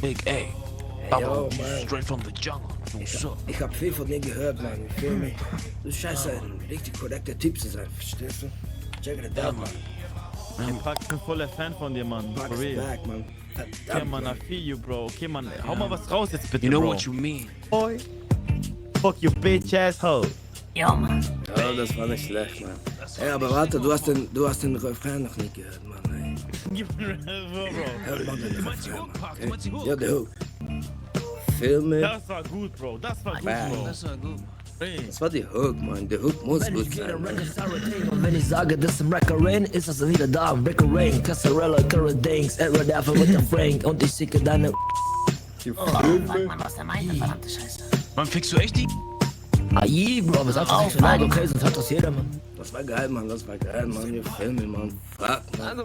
Big A. Yo, Straight from the jungle. Ich hab viel von dir gehört, Mann. Ich fühl mich. Du scheinst ein richtig korrekter Typ zu sein, verstehst du? Check it out, Mann. Ey, Paco, ich bin voller Fan von dir, Mann. Pack For is real. back, Mann. Okay, Mann, I feel you, bro. Okay, Mann, hau mal was raus jetzt bitte, You know bro. what you mean? Boy. Fuck you, bitch asshole. Ja, das war nicht schlecht, Mann. Ey, aber warte, du hast den Refrain noch nicht gehört, Mann. Ey. Gib mir bro. Hört mal den Refrain, Mann. Okay? Ja, der Hook. Filme. Das war gut, Bro. Das war gut, Bro. Das war gut. Das war die Hook, Mann. Der Hook muss gut sein, Mann. Und wenn ich sage, das ist ein Wrecker Rain, ist das wieder da. Wrecker Rain, Cassarella, Current Dings, Error dafür mit der Frank. Und ich schicke deine. Die Filme. Was der meint, verdammte Scheiße. Mann, fickst du echt die? Ai, Bro, was sagst du nicht so laut? Okay, sonst hört das jeder, Mann. Das war geil, Mann. Das war geil, Mann. Die Filme, Mann. Fuck, Mann.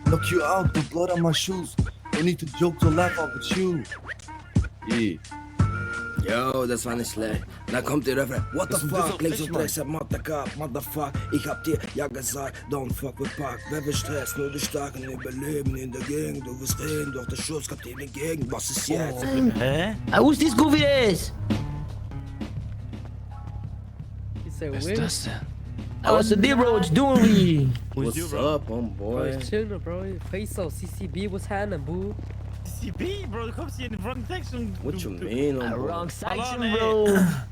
Knock you out, the blood on my shoes. Don't need to joke to laugh out with you. Yeah. Yo, das war nicht schlecht. Da kommt der Refrain. What the fuck? Links und rechts, motherfuck. Ich hab dir ja gesagt, don't fuck with Park. Wer will Stress? Nur die Starken überleben in der Gegend. Du wirst reden, doch der Schuss kommt dir entgegen. Was ist jetzt? Hä? Who's this goofy ass? Wer ist das denn? What's the deal, bro? What you doing, Lee? Who's you, What's bro? up, boy? Chillen, bro. Face auf CCB, what's happening, boo? CB, Bro, du kommst hier in die wrong section. What you mean, boy? Wrong section, ey. bro.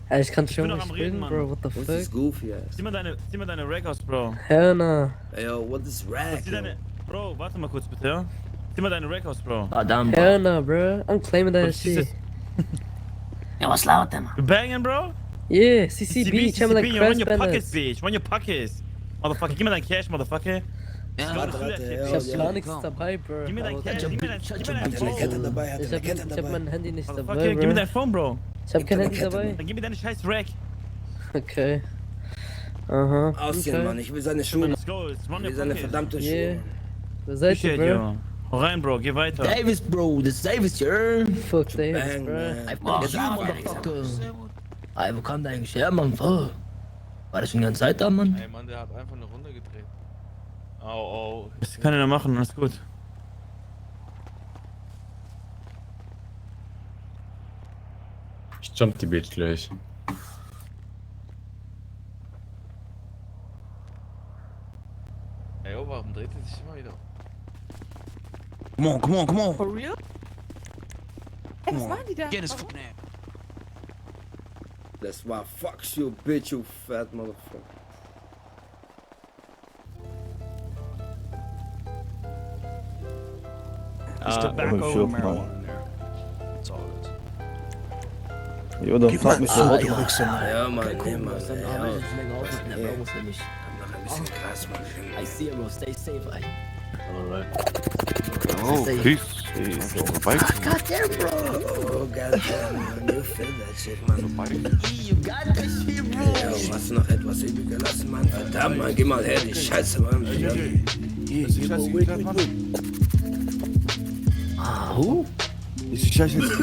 Ey, ich kann bin schon noch nicht am Reden, spielen, Mann. bro. What the What's this fuck? goofy ass? Zieh mal deine Rack aus, Bro. Hell no. Ey, yo, what is rag? Zieh deine... Bro, warte mal kurz bitte, ja? Zieh mal deine Rack aus, Bro. Ah, damn, Hell no, bro. I'm claiming that Was ist shit. Ja, was laut, denn, Mann? You banging, Bro? Yeah, CCB, chilling like you run crash your pockets, bandits. bitch. Run your pockets. Motherfucker, gib mir dein Cash, Motherfucker. Ja, Warte, Ich yo, hab yo. gar nichts dabei, bro. Gib mir dein Aber- Cash, gib mir dein Hat eine Kette Phone. dabei, hat Ich eine hab, Kette ich hab dabei. mein Handy nicht Motherfucker, dabei, gib mir bro. dein Phone, Bro. Ich hab kein Handy Kette dabei. Dann gib mir deine scheiß Rack. Okay. Aha. Ausziehen, Mann. Ich will seine Schuhe. Let's go, let's run Ich will your seine pockets. verdammte Yeah. Schuhe. Wo seid ihr, Shit, bro? yo. Hau rein, Bro, geh weiter. Davis, bro. This is Davis, yeah. Fuck Davis, Bang, bro. man. Jetzt Motherfucker. Ey, wo kam der eigentlich her, Mann? Fuck. War das schon die ganze Zeit da, Mann? Ey Mann, der hat einfach eine Runde gedreht. Au, au. Das kann er machen, alles gut. Ich jump die Bitch gleich. Ey, oh, warum dreht er sich immer wieder? Come on, come on, come on. For real? Ey, was machen die da? Get his Warum? foot name. Das war fuck you, bitch, you fat motherfucker. It's tobacco and marijuana in there. It's all good. Jo, dann frag mich so, Ah, was du ja. kriegst, Mann. Ja, Mann, Okay, nee, cool, Mann. Bro. Dann Ja, arbeite ich länger auf, ne, Bro, muss ja nicht. noch ein bisschen krass, Mann. I see it, bro. Stay safe, ey. Alright. Oh, Stay- peace. Ey, ist doch vorbei. God damn, bro. Oh, goddamn, man. You feel that shit, Mann. You got that shit, bro. Ja, hast du noch etwas übrig gelassen, Mann? Verdammt, Mann. Geh mal her, die Scheiße, Mann. Ah, who? Ist die Scheiße jetzt